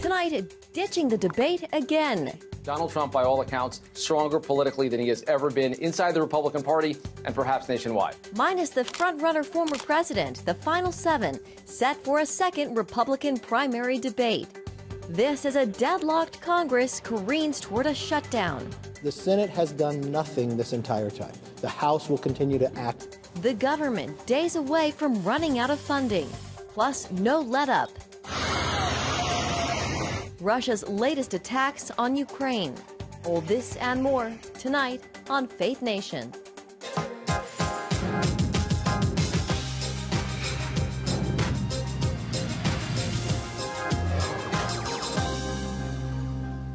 Tonight, ditching the debate again. Donald Trump, by all accounts, stronger politically than he has ever been inside the Republican Party and perhaps nationwide. Minus the frontrunner former president, the final 7, set for a second Republican primary debate. This is a deadlocked Congress careens toward a shutdown. The Senate has done nothing this entire time. The House will continue to act. The government days away from running out of funding. Plus, no let-up. Russia's latest attacks on Ukraine. All this and more tonight on Faith Nation.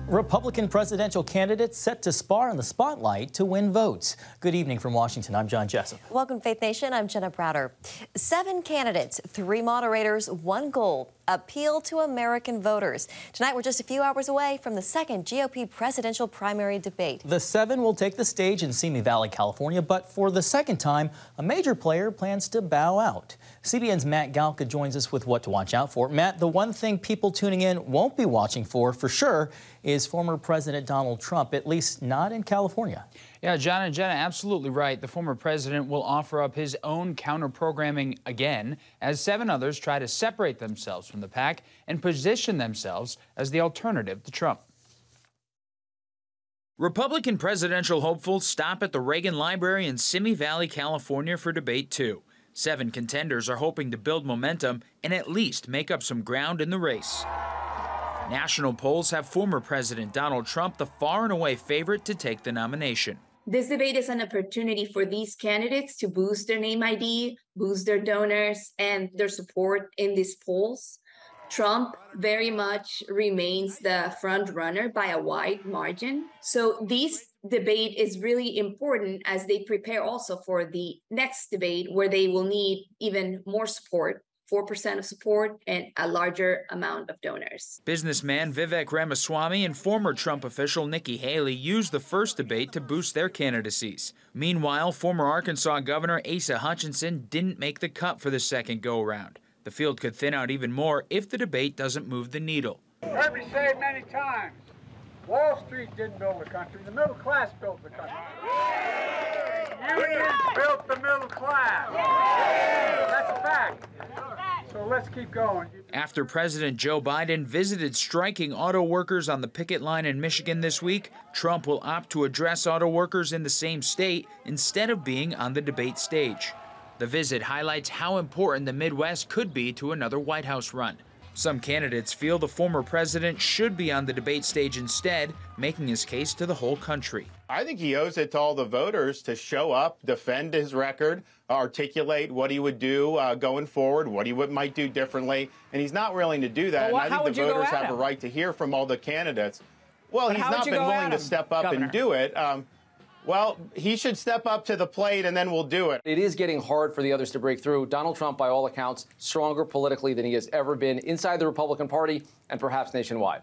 Republican presidential candidates set to spar in the spotlight to win votes. Good evening from Washington. I'm John Jessup. Welcome, Faith Nation. I'm Jenna Browder. 7 candidates, 3 moderators, 1 goal: appeal to American voters. Tonight, we're just a few hours away from the second GOP presidential primary debate. The 7 will take the stage in Simi Valley, California, but for the second time, a major player plans to bow out. CBN's Matt Galka joins us with what to watch out for. Matt, the one thing people tuning in won't be watching for sure, is former President Donald Trump, at least not in California. Yeah, John and Jenna, absolutely right. The former president will offer up his own counter-programming again, as 7 others try to separate themselves from the pack and position themselves as the alternative to Trump. Republican presidential hopefuls stop at the Reagan Library in Simi Valley, California for debate 2. 7 contenders are hoping to build momentum and at least make up some ground in the race. National polls have former President Donald Trump the far and away favorite to take the nomination. This debate is an opportunity for these candidates to boost their name ID, boost their donors and their support in these polls. Trump very much remains the front runner by a wide margin. So this debate is really important as they prepare also for the next debate, where they will need even more support. 4% of support and a larger amount of donors. Businessman Vivek Ramaswamy and former Trump official Nikki Haley used the first debate to boost their candidacies. Meanwhile, former Arkansas Governor Asa Hutchinson didn't make the cut for the second go-around. The field could thin out even more if the debate doesn't move the needle. Heard me say it many times. Wall Street didn't build the country. The middle class built the country. Unions built the middle class. That's a fact. So let's keep going. After President Joe Biden visited striking auto workers on the picket line in Michigan this week, Trump will opt to address auto workers in the same state instead of being on the debate stage. The visit highlights how important the Midwest could be to another White House run. Some candidates feel the former president should be on the debate stage instead, making his case to the whole country. I think he owes it to all the voters to show up, defend his record, articulate what he would do going forward, what he might do differently, and he's not willing to do that. Well, and I think the voters have a right to hear from all the candidates. Well, he's not been willing to step up and do it. Well, he should step up to the plate, and then we'll do it. It is getting hard for the others to break through. Donald Trump, by all accounts, stronger politically than he has ever been inside the Republican Party and perhaps nationwide.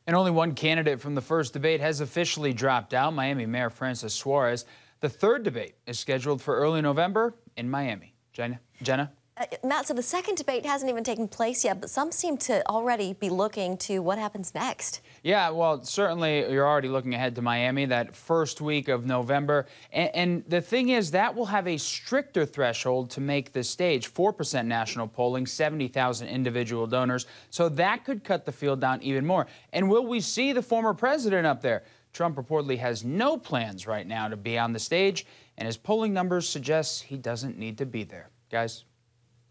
And only one candidate from the first debate has officially dropped out, Miami Mayor Francis Suarez. The third debate is scheduled for early November in Miami. Jenna? Matt, so the second debate hasn't even taken place yet, but some seem to already be looking to what happens next. Yeah, well, certainly you're already looking ahead to Miami, that first week of November. And the thing is, that will have a stricter threshold to make the stage. 4% national polling, 70,000 individual donors. So that could cut the field down even more. And will we see the former president up there? Trump reportedly has no plans right now to be on the stage, and his polling numbers suggest he doesn't need to be there. Guys?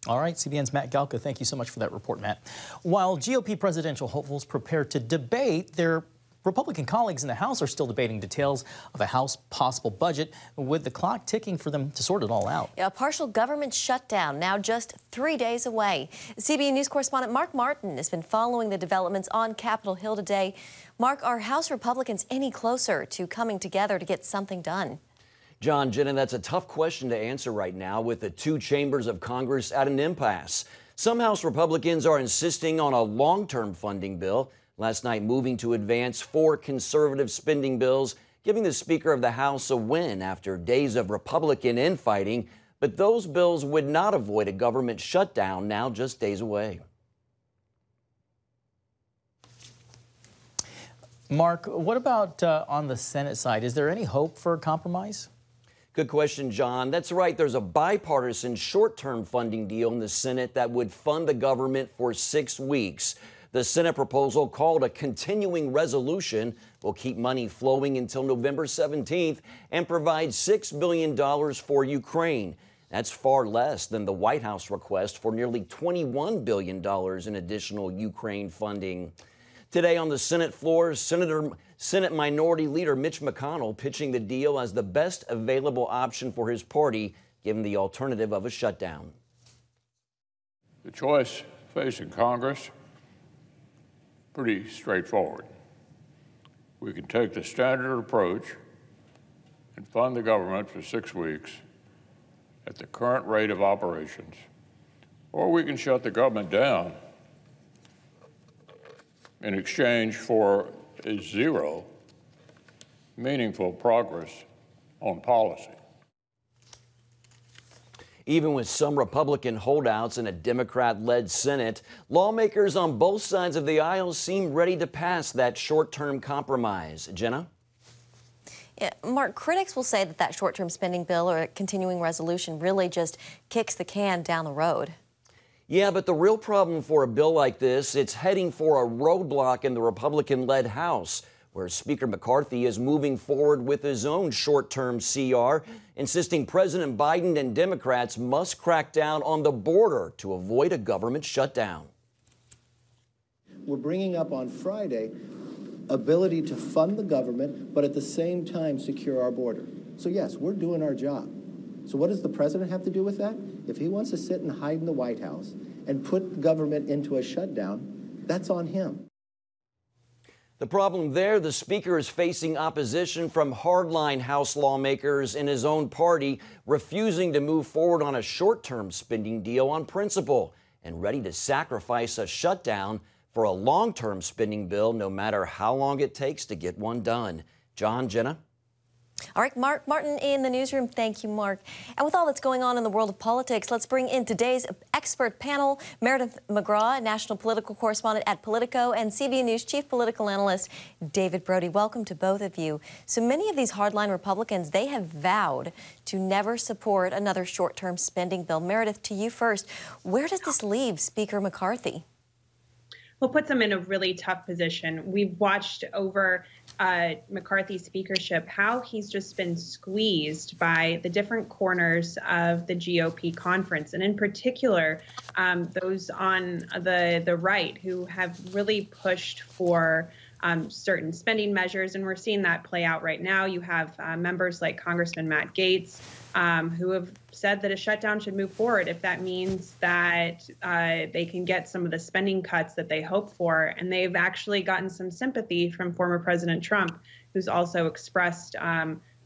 All right, CBN's Matt Galka, thank you so much for that report, Matt. While GOP presidential hopefuls prepare to debate, their Republican colleagues in the House are still debating details of a House possible budget, with the clock ticking for them to sort it all out. A partial government shutdown now just 3 days away. CBN News correspondent Mark Martin has been following the developments on Capitol Hill today. Mark, are House Republicans any closer to coming together to get something done? John, Jenna, that's a tough question to answer right now, with the 2 chambers of Congress at an impasse. Some House Republicans are insisting on a long-term funding bill, last night moving to advance 4 conservative spending bills, giving the Speaker of the House a win after days of Republican infighting. But those bills would not avoid a government shutdown now just days away. Mark, what about on the Senate side? Is there any hope for a compromise? Good question, John. That's right. There's a bipartisan short-term funding deal in the Senate that would fund the government for 6 weeks. The Senate proposal, called a continuing resolution, will keep money flowing until November 17th and provide $6 billion for Ukraine. That's far less than the White House request for nearly $21 billion in additional Ukraine funding. Today on the Senate floor, Senate Minority Leader Mitch McConnell pitching the deal as the best available option for his party, given the alternative of a shutdown. The choice facing Congress, pretty straightforward. We can take the standard approach and fund the government for 6 weeks at the current rate of operations, or we can shut the government down in exchange for a zero meaningful progress on policy. Even with some Republican holdouts in a Democrat-led Senate, lawmakers on both sides of the aisle seem ready to pass that short-term compromise. Jenna? Yeah, Mark, critics will say that that short-term spending bill or a continuing resolution really just kicks the can down the road. Yeah, but the real problem for a bill like this, it's heading for a roadblock in the Republican-led House, where Speaker McCarthy is moving forward with his own short-term CR, insisting President Biden and Democrats must crack down on the border to avoid a government shutdown. We're bringing up on Friday ability to fund the government, but at the same time secure our border. So yes, we're doing our job. So what does the president have to do with that? If he wants to sit and hide in the White House and put government into a shutdown, that's on him. The problem there, the Speaker is facing opposition from hardline House lawmakers in his own party, refusing to move forward on a short-term spending deal on principle and ready to sacrifice a shutdown for a long-term spending bill, no matter how long it takes to get one done. John, Jenna? All right, Mark Martin in the newsroom. Thank you, Mark. And with all that's going on in the world of politics, let's bring in today's expert panel, Meredith McGraw, national political correspondent at Politico, and CBN News chief political analyst David Brody. Welcome to both of you. So many of these hardline Republicans, they have vowed to never support another short-term spending bill. Meredith, to you first. Where does this leave Speaker McCarthy? Well, puts him in a really tough position. We've watched over McCarthy's speakership how he's just been squeezed by the different corners of the GOP conference, and in particular, those on the right who have really pushed for certain spending measures, and we're seeing that play out right now. You have members like Congressman Matt Gaetz who have said that a shutdown should move forward if that means that they can get some of the spending cuts that they hope for. And they've actually gotten some sympathy from former President Trump, who's also expressed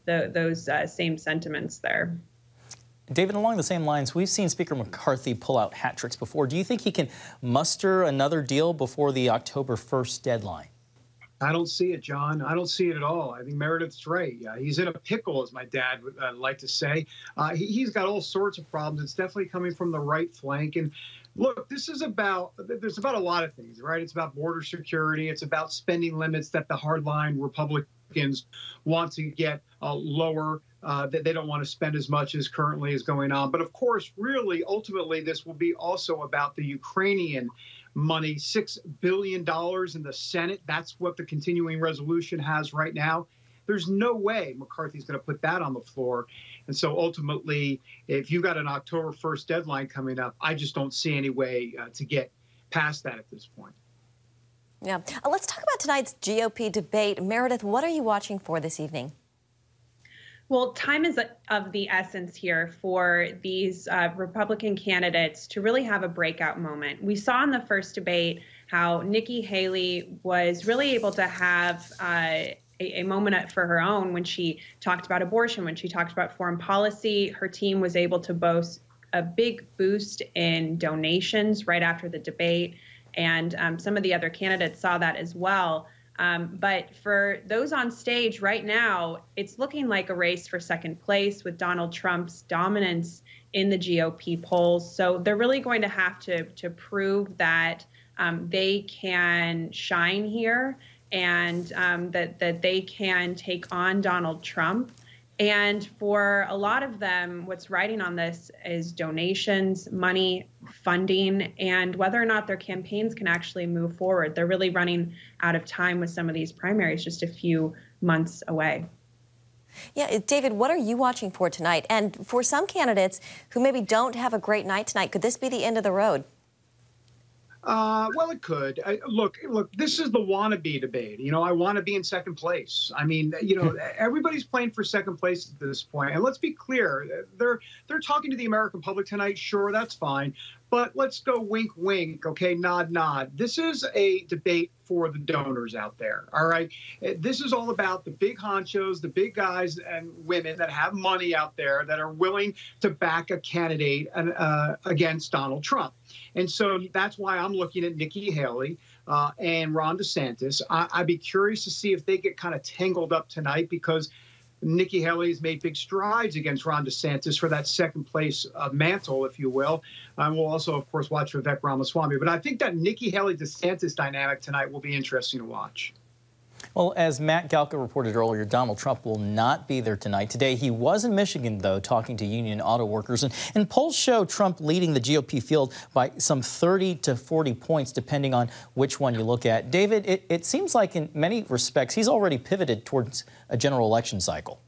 those same sentiments there. David, along the same lines, we've seen Speaker McCarthy pull out hat tricks before. Do you think he can muster another deal before the October 1st deadline? I don't see it, John. I don't see it at all. I think Meredith's right. He's in a pickle, as my dad would like to say. He's got all sorts of problems. It's definitely coming from the right flank. And look, there's about a lot of things, right? It's about border security. It's about spending limits that the hardline Republicans want to get lower, that they don't want to spend as much as currently is going on. But of course, really, ultimately, this will be also about the Ukrainian money, $6 billion in the Senate. That's what the continuing resolution has right now. There's no way McCarthy's going to put that on the floor. And so ultimately, if you've got an October 1st deadline coming up, I just don't see any way to get past that at this point. Yeah. Let's talk about tonight's GOP debate. Meredith, what are you watching for this evening? Well, time is of the essence here for these Republican candidates to really have a breakout moment. We saw in the first debate how Nikki Haley was really able to have a moment for her own when she talked about abortion, when she talked about foreign policy. Her team was able to boast a big boost in donations right after the debate, and some of the other candidates saw that as well. But for those on stage right now, it's looking like a race for second place with Donald Trump's dominance in the GOP polls. So they're really going to have to prove that they can shine here and that they can take on Donald Trump. And for a lot of them, what's riding on this is donations, money, funding, and whether or not their campaigns can actually move forward. They're really running out of time with some of these primaries just a few months away. Yeah, David, what are you watching for tonight? And for some candidates who maybe don't have a great night tonight, could this be the end of the road? Well, it could. Look, this is the wannabe debate. You know, I want to be in second place. I mean, you know, everybody's playing for second place at this point. And let's be clear, they're talking to the American public tonight. Sure, that's fine. But let's go wink, wink, okay, nod, nod. This is a debate for the donors out there, all right? This is all about the big honchos, the big guys and women that have money out there that are willing to back a candidate against Donald Trump. And so that's why I'm looking at Nikki Haley and Ron DeSantis. I'd be curious to see if they get kind of tangled up tonight, because Nikki Haley has made big strides against Ron DeSantis for that second place mantle, if you will. We'll also, of course, watch Vivek Ramaswamy. But I think that Nikki Haley-DeSantis dynamic tonight will be interesting to watch. Well, as Matt Galka reported earlier, Donald Trump will not be there tonight. Today, he was in Michigan, though, talking to union auto workers. And polls show Trump leading the GOP field by some 30 to 40 points, depending on which one you look at. David, it seems like in many respects, he's already pivoted towards a general election cycle.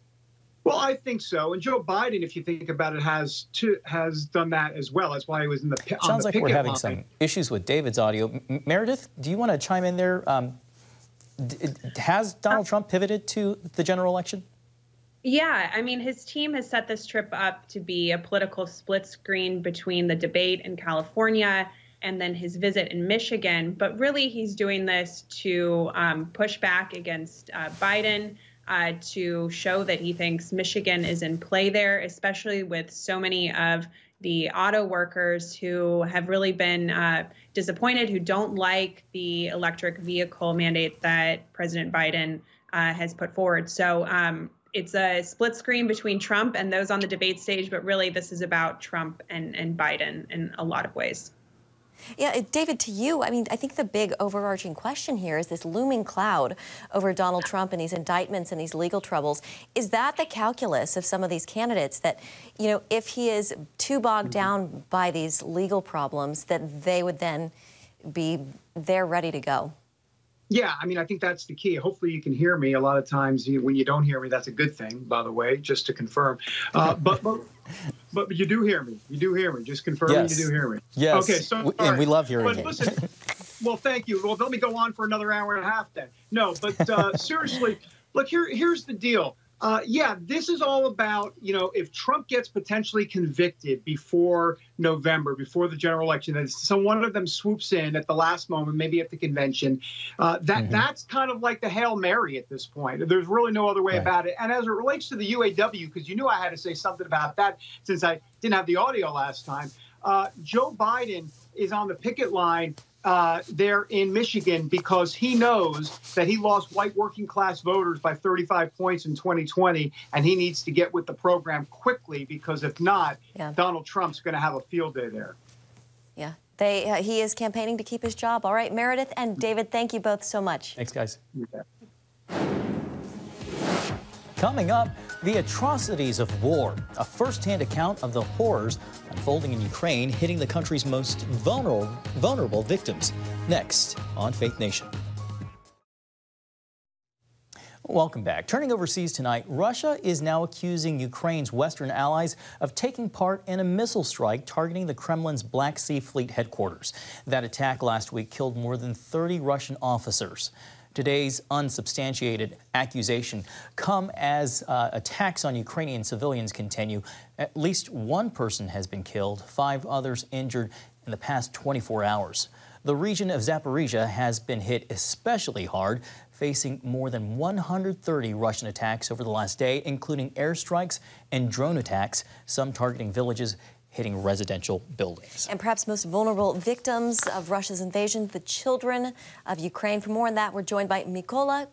Well, I think so. And Joe Biden, if you think about it, has done that as well. That's why he was in the picket line. Sounds like we're having some issues with David's audio. Meredith, do you want to chime in there? Has Donald Trump pivoted to the general election? Yeah, I mean, his team has set this trip up to be a political split screen between the debate in California and then his visit in Michigan. But really, he's doing this to push back against Biden, to show that he thinks Michigan is in play there, especially with so many of the auto workers who have really been disappointed, who don't like the electric vehicle mandate that President Biden has put forward. So it's a split screen between Trump and those on the debate stage, but really this is about Trump and Biden in a lot of ways. Yeah, David, to you, I mean, I think the big overarching question here is this looming cloud over Donald Trump and these indictments and these legal troubles. Is that the calculus of some of these candidates that, you know, if he is too bogged down by these legal problems, that they would then be there ready to go? Yeah, I mean, I think that's the key. Hopefully you can hear me. A lot of times when you don't hear me, that's a good thing, by the way, just to confirm. But you do hear me. You do hear me. Just confirming. Yes. You do hear me. Yes. Okay, so and we love hearing but it. Listen, well, thank you. Well, let me go on for another hour and a half then. No, but seriously, look, here's the deal. Yeah, this is all about, you know, if Trump gets potentially convicted before November, before the general election, and so one of them swoops in at the last moment, maybe at the convention, that's kind of like the Hail Mary at this point. There's really no other way about it. And as it relates to the UAW, because you knew I had to say something about that since I didn't have the audio last time, Joe Biden is on the picket line there in Michigan because he knows that he lost white working class voters by 35 points in 2020, and he needs to get with the program quickly, because if not, Donald Trump's going to have a field day there. Yeah, he is campaigning to keep his job. All right, Meredith and David, thank you both so much. Thanks, guys. Coming up, the atrocities of war, a first-hand account of the horrors unfolding in Ukraine, hitting the country's most vulnerable victims. Next on Faith Nation. Welcome back. Turning overseas tonight, Russia is now accusing Ukraine's Western allies of taking part in a missile strike targeting the Kremlin's Black Sea Fleet headquarters. That attack last week killed more than 30 Russian officers. Today's unsubstantiated accusation come as attacks on Ukrainian civilians continue. At least one person has been killed, 5 others injured in the past 24 hours. The region of Zaporizhia has been hit especially hard, facing more than 130 Russian attacks over the last day, including airstrikes and drone attacks, some targeting villages, hitting residential buildings. And perhaps most vulnerable victims of Russia's invasion, the children of Ukraine. For more on that, we're joined by Mykola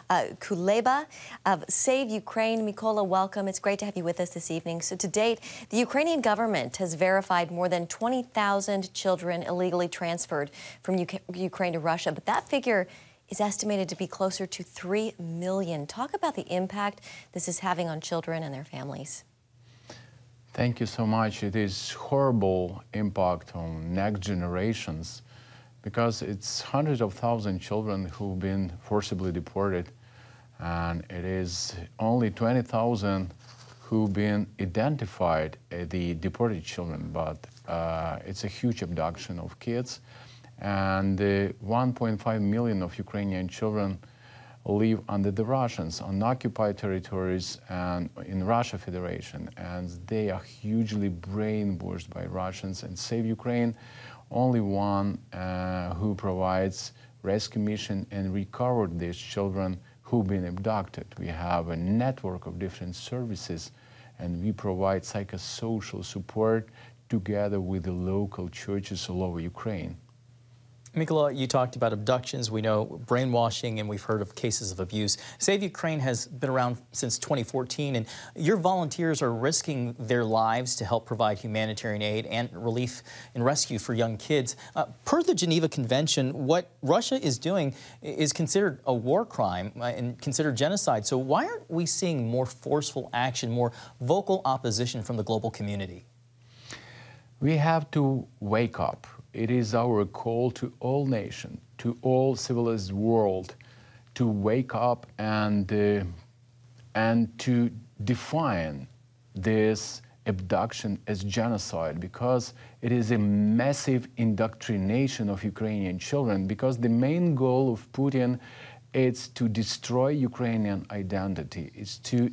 Kuleba of Save Ukraine. Mykola, welcome. It's great to have you with us this evening. So to date, the Ukrainian government has verified more than 20,000 children illegally transferred from Ukraine to Russia. But that figure is estimated to be closer to 3 million. Talk about the impact this is having on children and their families. Thank you so much. It is horrible impact on next generations because it's hundreds of thousands of children who've been forcibly deported, and it is only 20,000 who've been identified as the deported children, but it's a huge abduction of kids. And 1.5 million of Ukrainian children live under the Russians on occupied territories and in Russia Federation, and they are hugely brainwashed by Russians. And Save Ukraine, only one who provides rescue mission and recovered these children who've been abducted. We have a network of different services, and we provide psychosocial support together with the local churches all over Ukraine. Mykola, you talked about abductions. We know brainwashing, and we've heard of cases of abuse. Save Ukraine has been around since 2014, and your volunteers are risking their lives to help provide humanitarian aid and relief and rescue for young kids. Per the Geneva Convention, what Russia is doing is considered a war crime and considered genocide. So why aren't we seeing more forceful action, more vocal opposition from the global community? We have to wake up. It is our call to all nations, to all civilized world, to wake up and to define this abduction as genocide, because it is a massive indoctrination of Ukrainian children, because the main goal of Putin is to destroy Ukrainian identity, is to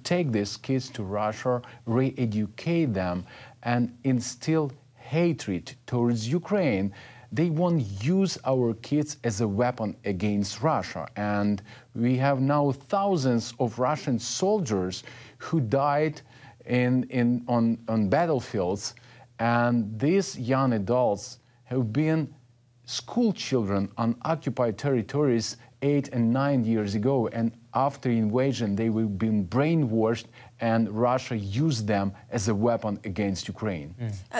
take these kids to Russia, re-educate them, and instill hatred towards Ukraine. They want to use our kids as a weapon against Russia. And we have now thousands of Russian soldiers who died on battlefields. And these young adults have been school children on occupied territories 8 and 9 years ago. And after invasion, they were being brainwashed, and Russia used them as a weapon against Ukraine.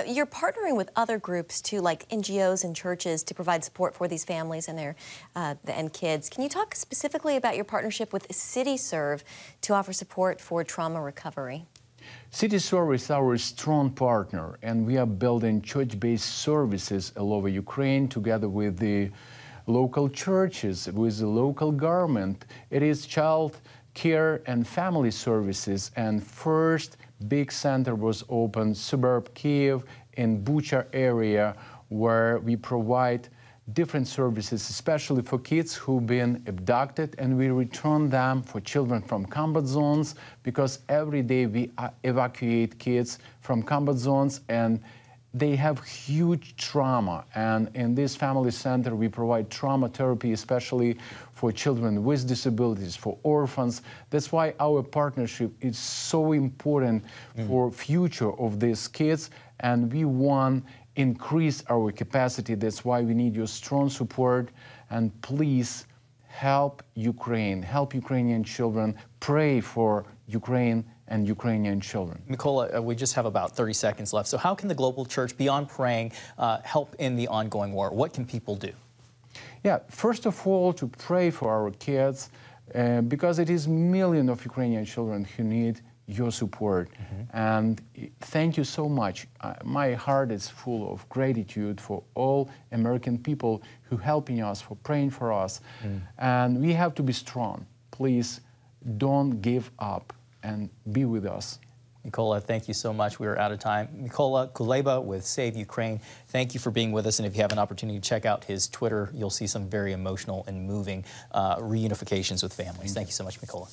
You're partnering with other groups too, like NGOs and churches, to provide support for these families and their and kids. Can you talk specifically about your partnership with CityServe to offer support for trauma recovery? CityServe is our strong partner, and we are building church-based services all over Ukraine together with the local churches, with the local government. It is child care and family services, and first big center was opened suburb Kiev in Bucha area, where we provide different services, especially for kids who've been abducted, and we return them for children from combat zones, because every day we evacuate kids from combat zones, and they have huge trauma. And in this family center, we provide trauma therapy, especially for children with disabilities, for orphans. That's why our partnership is so important for future of these kids, and we want increase our capacity. That's why we need your strong support, and please help Ukraine, help Ukrainian children, pray for Ukraine and Ukrainian children. Mykola, we just have about 30 seconds left. So how can the global church, beyond praying, help in the ongoing war? What can people do? Yeah, first of all, to pray for our kids, because it is millions of Ukrainian children who need your support. And thank you so much. My heart is full of gratitude for all American people who helping us, for praying for us. And we have to be strong. Please don't give up and be with us. Mykola, thank you so much. We are out of time. Mykola Kuleba with Save Ukraine, thank you for being with us. And if you have an opportunity to check out his Twitter, you'll see some very emotional and moving reunifications with families. Thank you so much, Mykola.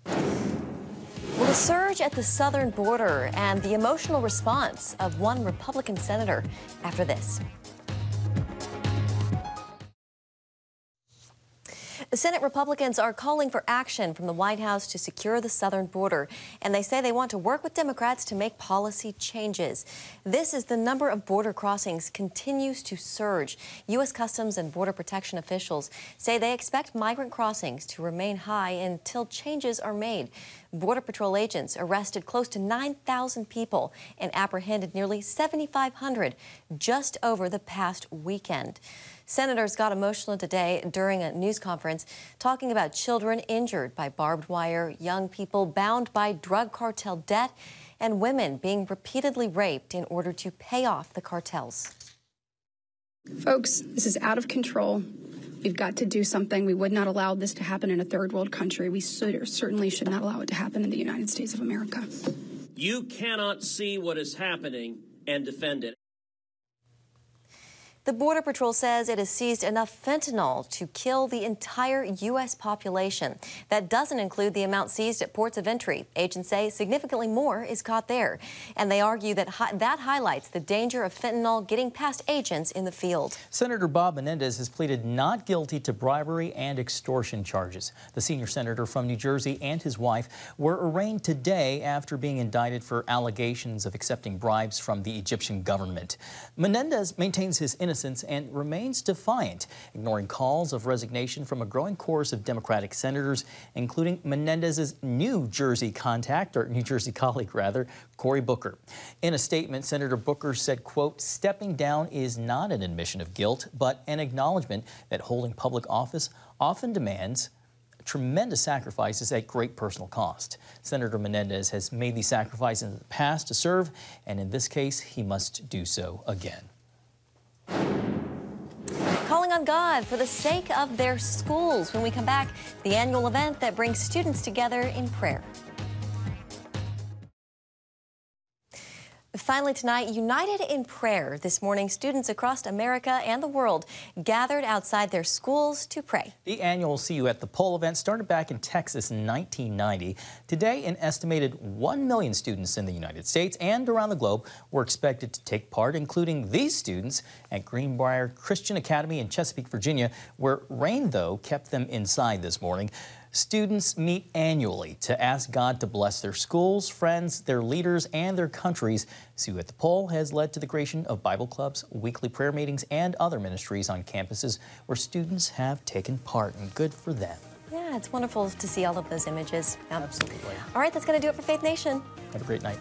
Well, the surge at the southern border and the emotional response of one Republican senator after this. Senate Republicans are calling for action from the White House to secure the southern border, and they say they want to work with Democrats to make policy changes. This as the number of border crossings continues to surge. U.S. Customs and Border Protection officials say they expect migrant crossings to remain high until changes are made. Border Patrol agents arrested close to 9,000 people and apprehended nearly 7,500 just over the past weekend. Senators got emotional today during a news conference talking about children injured by barbed wire, young people bound by drug cartel debt, and women being repeatedly raped in order to pay off the cartels. Folks, this is out of control. We've got to do something. We would not allow this to happen in a third world country. We certainly should not allow it to happen in the United States of America. You cannot see what is happening and defend it. The Border Patrol says it has seized enough fentanyl to kill the entire U.S. population. That doesn't include the amount seized at ports of entry. Agents say significantly more is caught there. And they argue that that highlights the danger of fentanyl getting past agents in the field. Senator Bob Menendez has pleaded not guilty to bribery and extortion charges. The senior senator from New Jersey and his wife were arraigned today after being indicted for allegations of accepting bribes from the Egyptian government. Menendez maintains his innocence and remains defiant, ignoring calls of resignation from a growing chorus of Democratic senators, including Menendez's New Jersey colleague, Cory Booker. In a statement, Senator Booker said, quote, "Stepping down is not an admission of guilt, but an acknowledgement that holding public office often demands tremendous sacrifices at great personal cost. Senator Menendez has made these sacrifices in the past to serve, and in this case, he must do so again." Calling on God for the sake of their schools. When we come back, the annual event that brings students together in prayer. Finally tonight, united in prayer. This morning, students across America and the world gathered outside their schools to pray. The annual See You at the Poll event started back in Texas in 1990. Today, an estimated 1 million students in the United States and around the globe were expected to take part, including these students at Greenbrier Christian Academy in Chesapeake, Virginia, where rain, though, kept them inside this morning. Students meet annually to ask God to bless their schools, friends, their leaders, and their countries. See You at the Poll has led to the creation of Bible clubs, weekly prayer meetings, and other ministries on campuses where students have taken part, and good for them. Yeah, it's wonderful to see all of those images. Absolutely. All right, that's going to do it for Faith Nation. Have a great night.